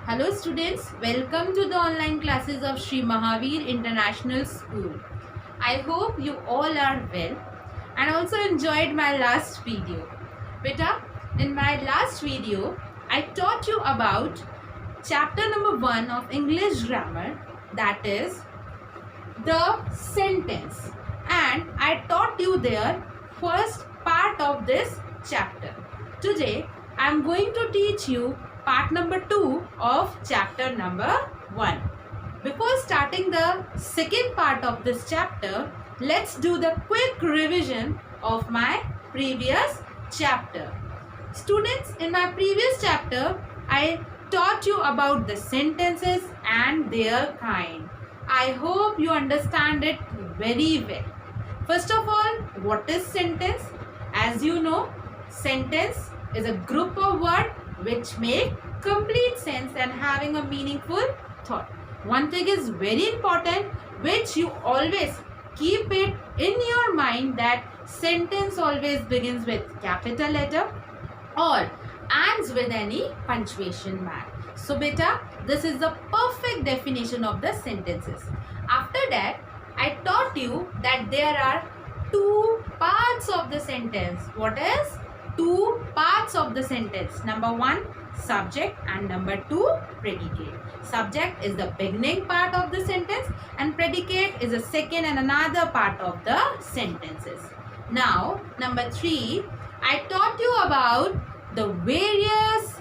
Hello students, welcome to the online classes of Sri Mahavir International School. I hope you all are well and also enjoyed my last video. Beta, in my last video, I taught you about chapter number 1 of English grammar, that is the sentence, and I taught you their first part of this chapter. Today I am going to teach you part number 2 of chapter number 1. Before starting the second part of this chapter, let's do the quick revision of my previous chapter. Students, in my previous chapter, I taught you about the sentences and their kind. I hope you understand it very well. First of all, what is sentence? As you know, sentence is a group of words which make complete sense and having a meaningful thought. One thing is very important, which you always keep it in your mind, that sentence always begins with capital letter or ends with any punctuation mark. So beta, this is the perfect definition of the sentences. After that, I taught you that there are two parts of the sentence. What is? Two parts of the sentence. Number 1, subject, and number 2, predicate. Subject is the beginning part of the sentence and predicate is the second and another part of the sentences. Now, number 3, I taught you about the various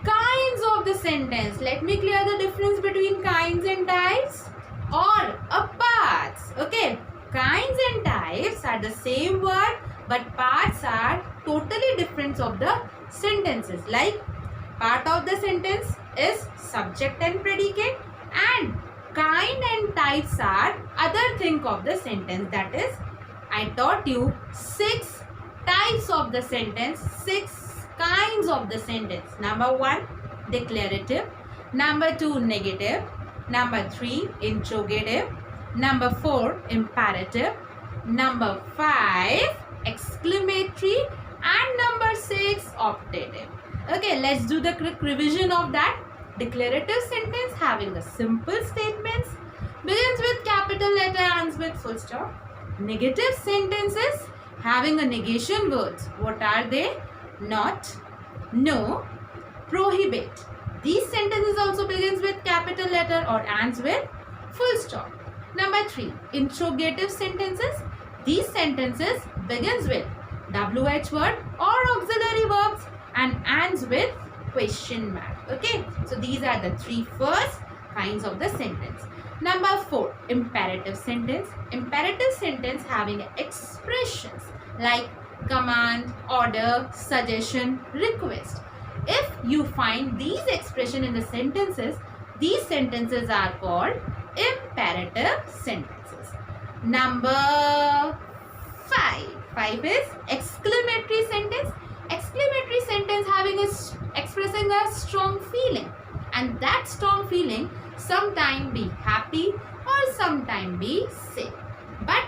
kinds of the sentence. Let me clear the difference between kinds and types or parts. Okay, kinds and types are the same word, but parts are totally different of the sentences. Like, part of the sentence is subject and predicate, and kind and types are other thing of the sentence. That is, I taught you 6 types of the sentence, 6 kinds of the sentence. Number 1, declarative. Number 2, negative. Number 3, interrogative. Number 4, imperative. Number 5, exclamatory. And number 6, optative. Okay, let's do the quick revision of that. Declarative sentence having the simple statements, begins with capital letter, ends with full stop. Negative sentences having a negation words. What are they? Not, no, prohibit. These sentences also begins with capital letter or ends with full stop. Number 3, interrogative sentences. These sentences begins with WH word or auxiliary verbs and ends with question mark. Okay, so these are the 3 first kinds of the sentence. Number 4, imperative sentence. Imperative sentence having expressions like command, order, suggestion, request. If you find these expressions in the sentences, these sentences are called imperative sentences. Number 5 is exclamatory sentence. Exclamatory sentence having expressing a strong feeling, and that strong feeling sometime be happy or sometime be sad. But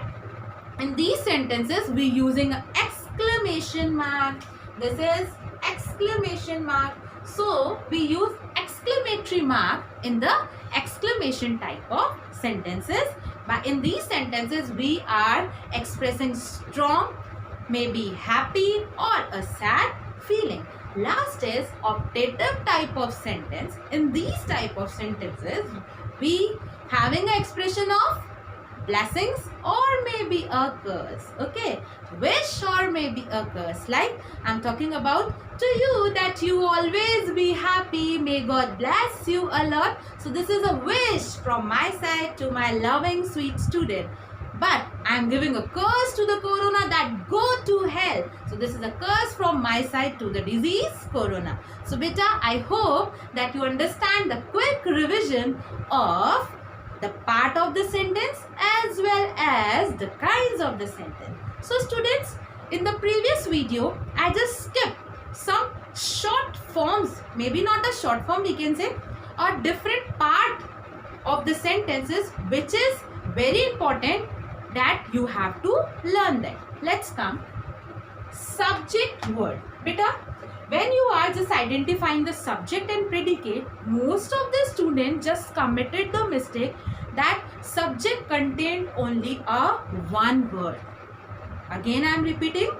in these sentences we using an exclamation mark. This is exclamation mark. So we use exclamatory mark in the exclamation type of sentences. But in these sentences we are expressing strong, maybe happy or a sad feeling. Last is optative type of sentence. In these type of sentences we having an expression of blessings or maybe a curse. Okay, wish or maybe a curse. Like, I'm talking about to you that you always be happy, may God bless you a lot. So this is a wish from my side to my loving sweet student. But I am giving a curse to the corona that go to hell. So this is a curse from my side to the disease corona. So beta, I hope that you understand the quick revision of the part of the sentence as well as the kinds of the sentence. So students, in the previous video, I just skipped some short forms, maybe not a short form we can say, or different part of the sentences which is very important that you have to learn that. Let's come. Subject word. Beta, When you are just identifying the subject and predicate, most of the students just committed the mistake that subject contained only a one word. Again I am repeating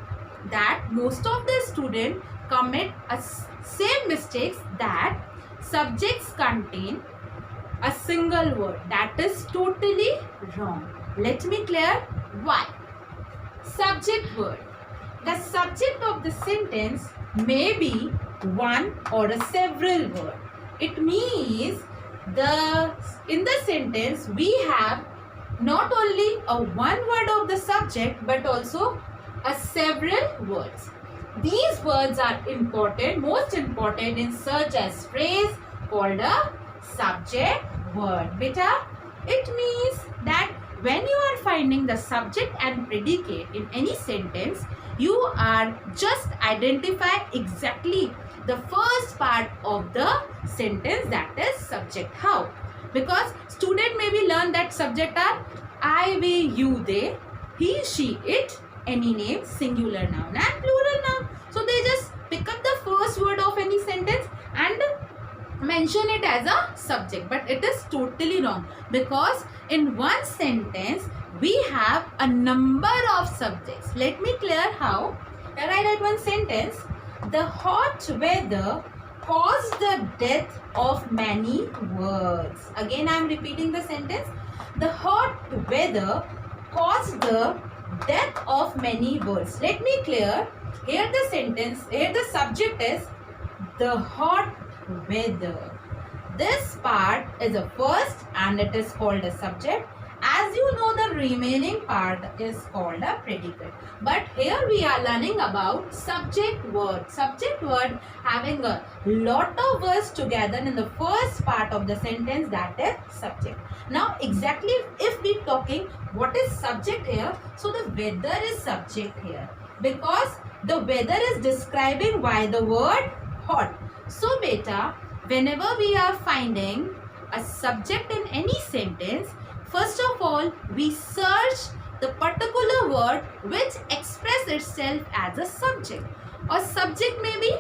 that most of the students commit a same mistakes that subjects contain a single word. That is totally wrong. Let me clear why. Subject word. The subject of the sentence may be one or a several word. It means in the sentence we have not only a one word of the subject but also a several words. These words are important, most important in such as phrase called a subject word. Beta, it means that when you are finding the subject and predicate in any sentence, you are just identify exactly the first part of the sentence, that is subject. How? Because student maybe learn that subject are I, we, you, they, he, she, it, any name, singular noun and plural noun. So they just pick up the first word of any sentence and mention it as a subject, but it is totally wrong, because in one sentence we have a number of subjects. Let me clear how. Here I write one sentence. The hot weather caused the death of many birds. Again I am repeating the sentence. The hot weather caused the death of many birds. Let me clear. Here the sentence, here the subject is the hot weather. This part is a first and it is called a subject. As you know, the remaining part is called a predicate. But here we are learning about subject word. Subject word having a lot of words together in the first part of the sentence, that is subject. Now exactly if we talking what is subject here, so the weather is subject here because the weather is describing why the word hot. So beta, whenever we are finding a subject in any sentence, first of all we search the particular word which express itself as a subject. Or subject may be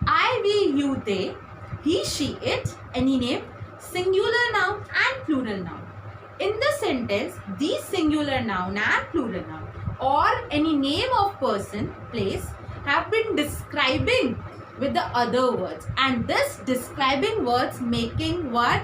I, we, you, they, he, she, it, any name, singular noun and plural noun. In the sentence, these singular noun and plural noun or any name of person, place have been describing with the other words, and this describing words making what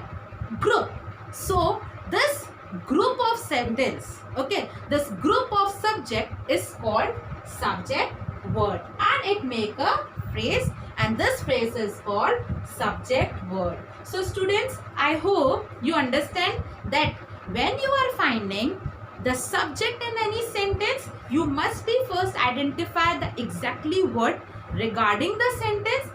group. So this group of sentence, okay, this group of subject is called subject word and it make a phrase, and this phrase is called subject word. So students, I hope you understand that when you are finding the subject in any sentence, you must be first identify the exactly word regarding the sentence,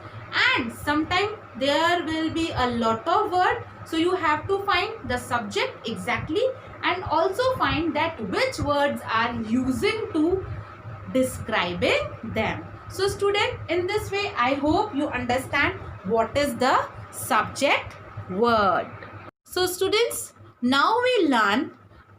and sometimes there will be a lot of word, so you have to find the subject exactly and also find that which words are using to describing them. So student, in this way I hope you understand what is the subject word. So students, now we learn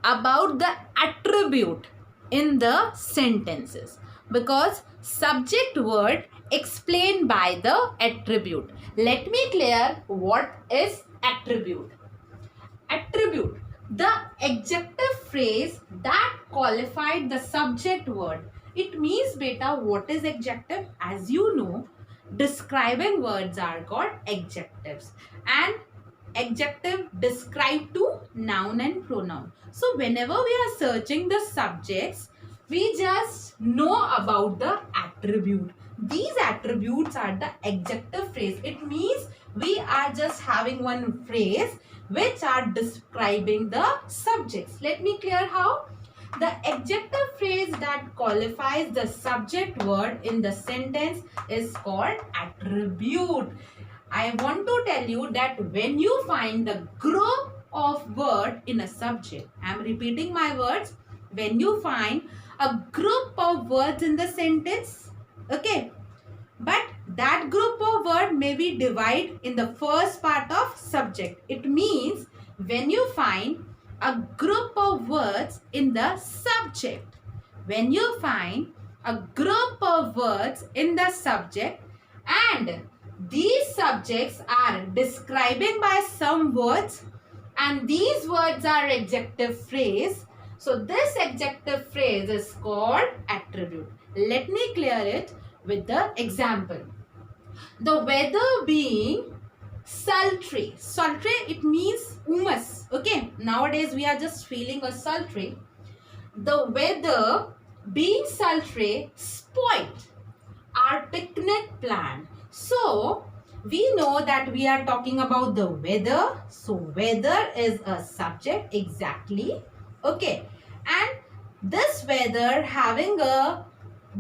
about the attribute in the sentences, because subject word explained by the attribute. Let me clear what is attribute. Attribute, the adjective phrase that qualified the subject word. It means beta, what is adjective? As you know, describing words are called adjectives, and adjective describe to noun and pronoun. So whenever we are searching the subjects, we just know about the attribute. These attributes are the adjective phrase. It means we are just having one phrase which are describing the subjects. Let me clear how. The adjective phrase that qualifies the subject word in the sentence is called attribute. I want to tell you that when you find the group of word in a subject, I am repeating my words, when you find a group of words in the sentence, okay, but that group of word may be divided in the first part of subject. It means when you find a group of words in the subject, when you find a group of words in the subject and these subjects are describing by some words, and these words are adjective phrase. So this adjective phrase is called attribute. Let me clear it with the example. The weather being sultry. Sultry, it means humus. Okay, nowadays we are just feeling a sultry. The weather being sultry spoiled our picnic plan. So we know that we are talking about the weather. So weather is a subject exactly. Okay, and this weather having a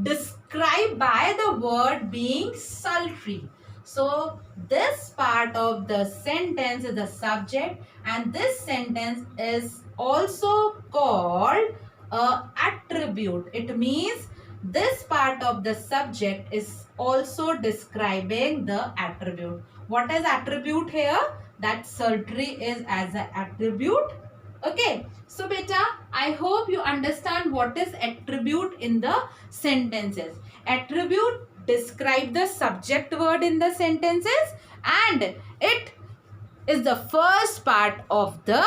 described by the word being sultry. So this part of the sentence is the subject, and this sentence is also called a attribute. It means this part of the subject is also describing the attribute. What is attribute here? That sultry is as an attribute. Okay, so beta, I hope you understand what is attribute in the sentences. Attribute describe the subject word in the sentences, and it is the first part of the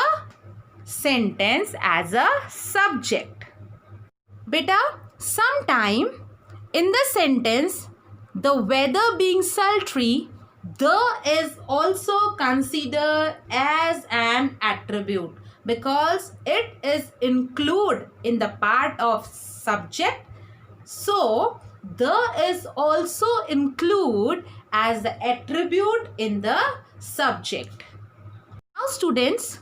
sentence as a subject. Beta, sometime in the sentence, the weather being sultry, the is also considered as an attribute because it is included in the part of subject. So the is also included as the attribute in the subject. Now students,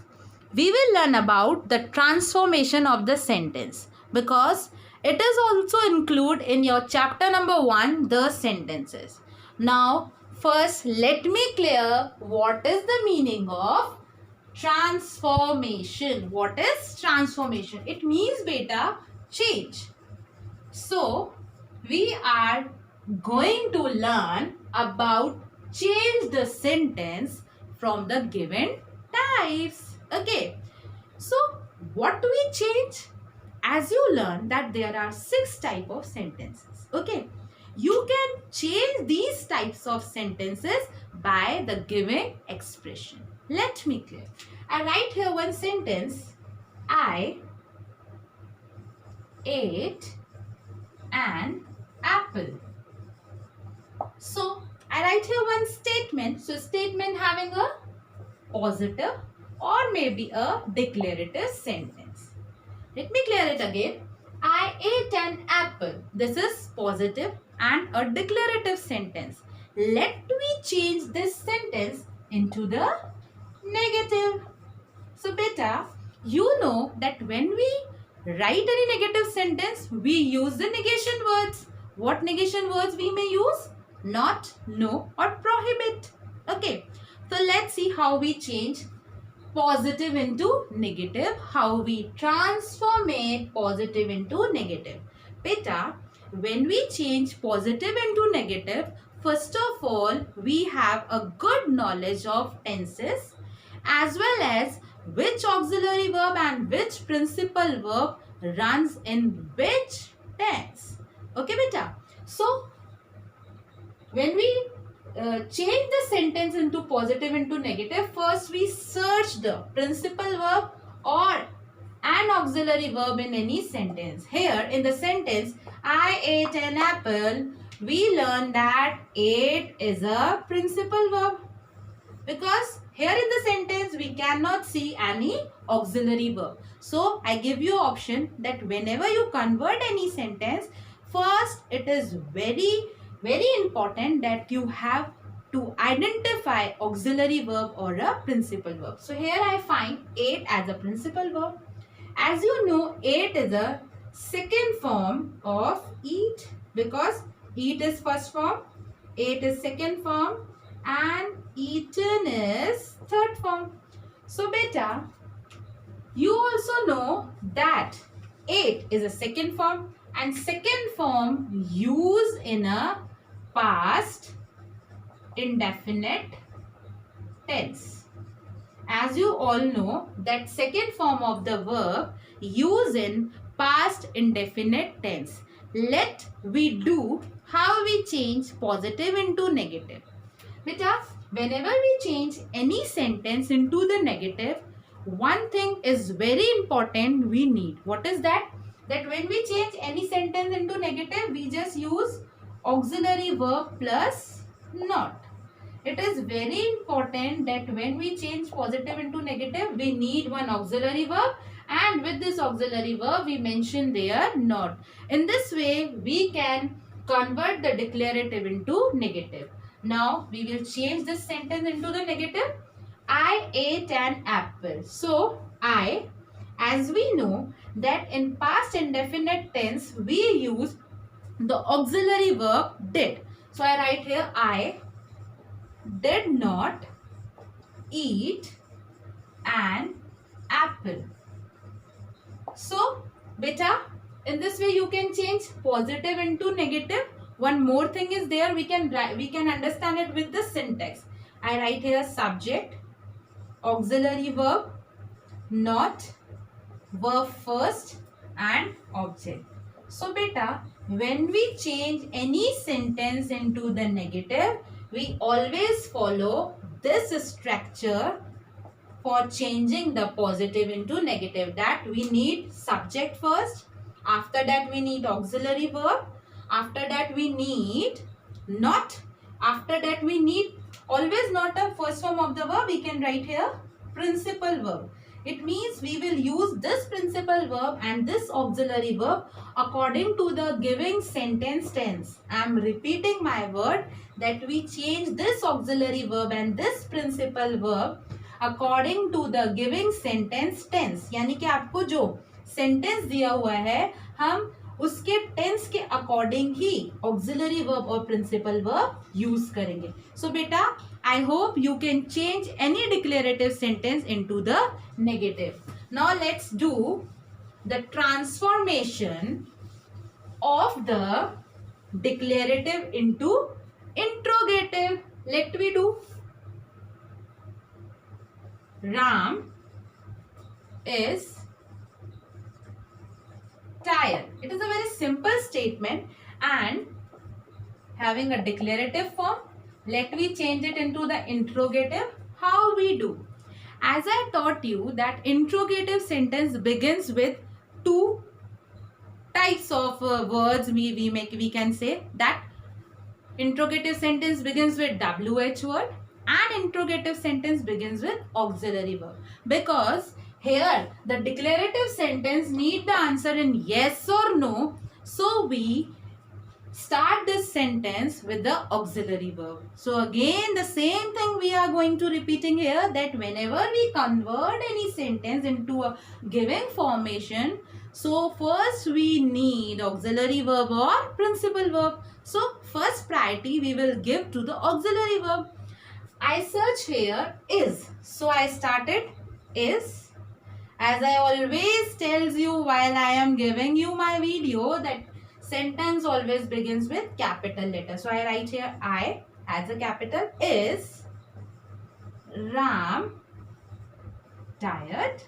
we will learn about the transformation of the sentence because it is also included in your chapter number 1, the sentences. Now first let me clear what is the meaning of transformation. What is transformation? It means beta change. So we are going to learn about change the sentence from the given types. Okay, so what do we change? As you learn that there are 6 types of sentences. Okay, you can change these types of sentences by the given expression. Let me clear. I write here one sentence. I ate an apple. So I write here one statement. So statement having a positive or maybe a declarative sentence. Let me clear it again. I ate an apple. This is positive and a declarative sentence. Let me change this sentence into the negative. So beta, you know that when we write any negative sentence, we use the negation words. What negation words we may use? Not, no or prohibit. Okay, so let's see how we change positive into negative, how we transform positive into negative. Beta, when we change positive into negative, first of all, we have a good knowledge of tenses as well as which auxiliary verb and which principal verb runs in which tense. Okay, beta. So, when we change the sentence into positive into negative, first we search the principal verb or an auxiliary verb in any sentence. Here in the sentence, I ate an apple, we learn that ate is a principal verb because here in the sentence we cannot see any auxiliary verb. So I give you option that whenever you convert any sentence, first it is very important that you have to identify auxiliary verb or a principal verb. So here I find ate as a principal verb. As you know, ate is a second form of eat because eat is first form, ate is second form and eaten is third form. So beta, you also know that ate is a second form and second form used in a past indefinite tense. As you all know that second form of the verb used in past indefinite tense. Let we do how we change positive into negative. Beta, whenever we change any sentence into the negative, one thing is very important we need. What is that? That when we change any sentence into negative, we just use auxiliary verb plus not. It is very important that when we change positive into negative, we need one auxiliary verb, and with this auxiliary verb, we mention there not. In this way, we can convert the declarative into negative. Now, we will change this sentence into the negative. I ate an apple. So, I, as we know that in past indefinite tense, we use the auxiliary verb did. So, I write here I did not eat an apple. So, beta, in this way you can change positive into negative. One more thing is there, we can understand it with the syntax. I write here subject, auxiliary verb, not, verb first and object. So beta, when we change any sentence into the negative, we always follow this structure for changing the positive into negative, that we need subject first, after that we need auxiliary verb, after that we need not, after that we need always not a first form of the verb, we can write here principal verb. It means we will use this principal verb and this auxiliary verb according to the giving sentence tense. I am repeating my word that we change this auxiliary verb and this principal verb according to the giving sentence tense. यानी कि आपको जो sentence दिया हुआ है हम उसके tense के according ही auxiliary verb और principal verb use करेंगे. So बेटा, I hope you can change any declarative sentence into the negative. Now let's do the transformation of the declarative into interrogative. Let me do. Ram is tired. It is a very simple statement and having a declarative form. Let me change it into the interrogative. How we do? As I taught you that interrogative sentence begins with two types of words we can say that interrogative sentence begins with WH word and interrogative sentence begins with auxiliary verb, because here the declarative sentence need the answer in yes or no, so we start this sentence with the auxiliary verb. So again the same thing we are going to repeating here, that whenever we convert any sentence into a given formation, so first we need auxiliary verb or principal verb. So first priority we will give to the auxiliary verb. I search here is. So I started is. As I always tells you while I am giving you my video, that sentence always begins with capital letter. So I write here I as a capital. Is Ram tired?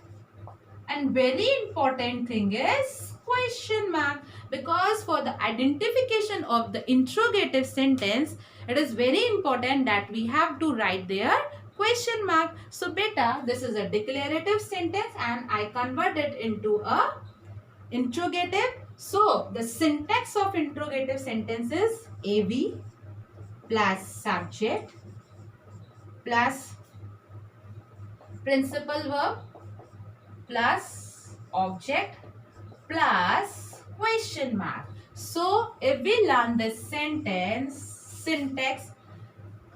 And very important thing is question mark, because for the identification of the interrogative sentence, it is very important that we have to write there question mark. So beta, this is a declarative sentence and I convert it into a interrogative. So the syntax of interrogative sentence is AV plus subject plus principal verb plus object plus question mark. So if we learn this sentence syntax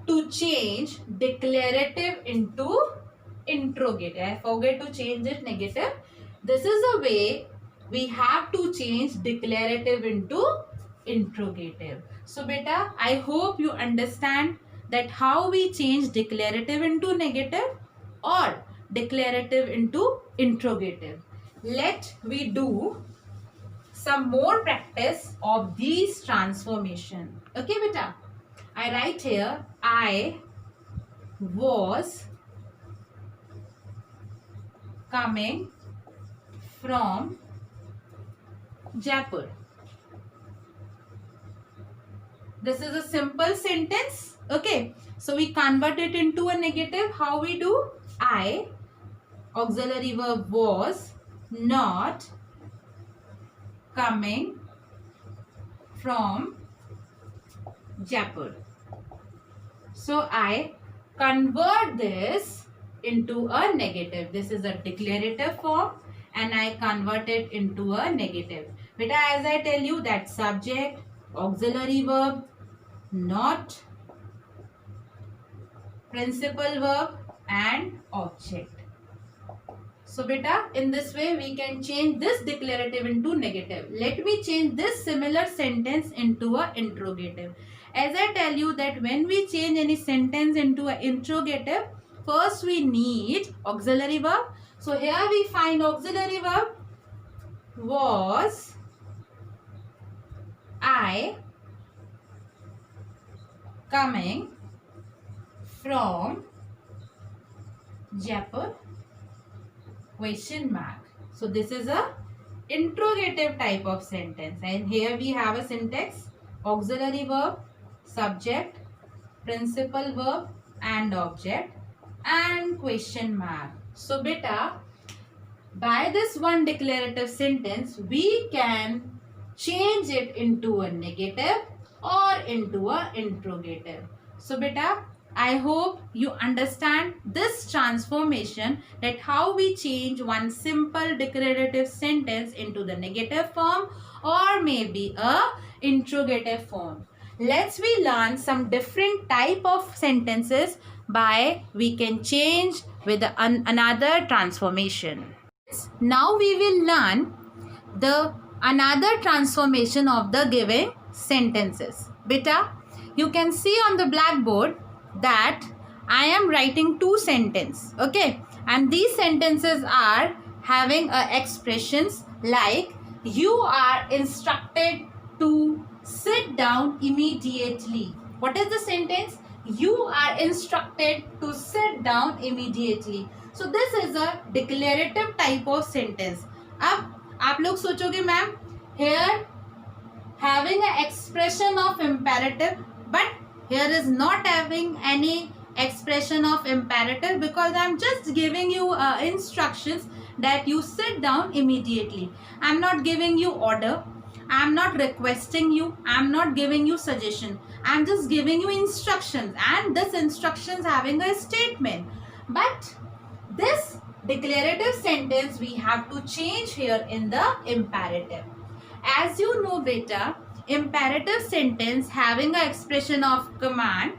to change declarative into interrogative, I forget to change it negative. This is a way we have to change declarative into interrogative. So beta, I hope you understand that how we change declarative into negative or declarative into interrogative. Let we do some more practice of these transformation. Okay beta, I write here I was coming from Jaipur. This is a simple sentence. Okay. So we convert it into a negative. How we do? I, auxiliary verb was not coming from Jaipur. So I convert this into a negative. This is a declarative form and I convert it into a negative. Beta, as I tell you, that subject, auxiliary verb, not, principal verb and object. So beta, in this way we can change this declarative into negative. Let me change this similar sentence into a interrogative. As I tell you that when we change any sentence into an interrogative, first we need auxiliary verb. So here we find auxiliary verb was I coming from Jaipur, question mark. So this is a interrogative type of sentence and here we have a syntax: auxiliary verb, subject, principal verb and object and question mark. So beta, by this one declarative sentence we can change it into a negative or into a interrogative. So beta, I hope you understand this transformation, that how we change one simple declarative sentence into the negative form or maybe a interrogative form. Let's we learn some different type of sentences by we can change with another transformation. Now we will learn the another transformation of the given sentences. Beta, you can see on the blackboard that I am writing two sentences. Okay, and these sentences are having expressions like you are instructed to sit down immediately. What is the sentence? You are instructed to sit down immediately. So this is a declarative type of sentence. अब आप लोग सोचोगे ma'am, here having an expression of imperative, but here is not having any expression of imperative because I am just giving you instructions that you sit down immediately. I am not giving you order. I am not requesting you. I am not giving you suggestion. I am just giving you instructions, and this instructions having a statement. But this declarative sentence we have to change here in the imperative. As you know beta, imperative sentence having an expression of command,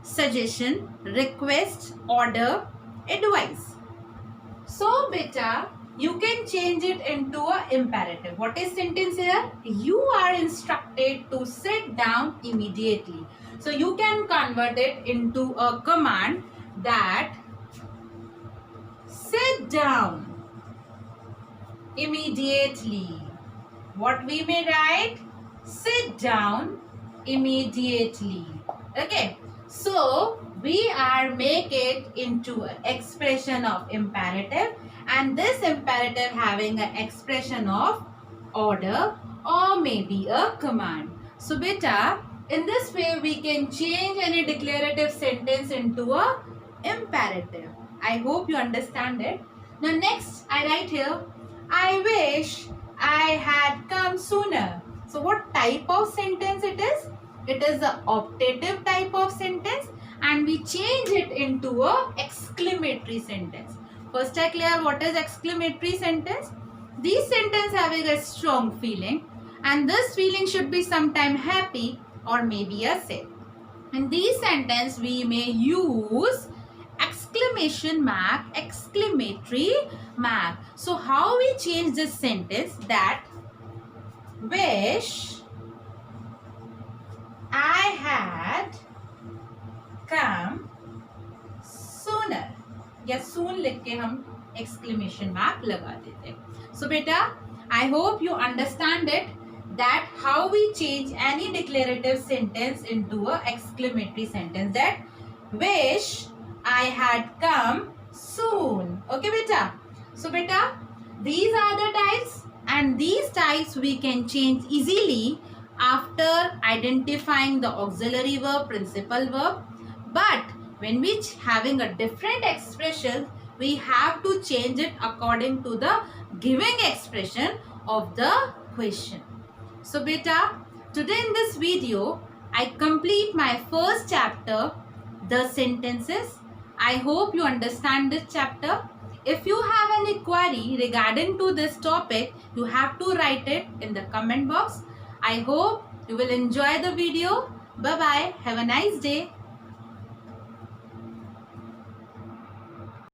suggestion, request, order, advice. So beta, you can change it into a imperative. What is sentence here? You are instructed to sit down immediately. So you can convert it into a command that sit down immediately. What we may write? Sit down immediately. Okay. So we are make it into an expression of imperative, and this imperative having an expression of order or maybe a command. So beta, in this way we can change any declarative sentence into a imperative. I hope you understand it. Now next I write here, I wish I had come sooner. So what type of sentence it is? It is a optative type of sentence and we change it into a exclamatory sentence. First I clear what is exclamatory sentence. These sentences having a strong feeling, and this feeling should be sometime happy or maybe a sad. In these sentences we may use exclamation mark, exclamatory mark. So how we change this sentence? That wish I had come sooner, या soon लिख के हम exclamation mark लगा देते हैं. So beta, I hope you understand it, that how we change any declarative sentence into a exclamatory sentence. That wish I had come soon. Okay beta. So beta, these are the types, and these types we can change easily after identifying the auxiliary verb, principal verb. But when we having a different expression, we have to change it according to the giving expression of the question. So beta, today in this video, I complete my first chapter, the sentences. I hope you understand this chapter. If you have any query regarding to this topic, you have to write it in the comment box. I hope you will enjoy the video. Bye bye. Have a nice day.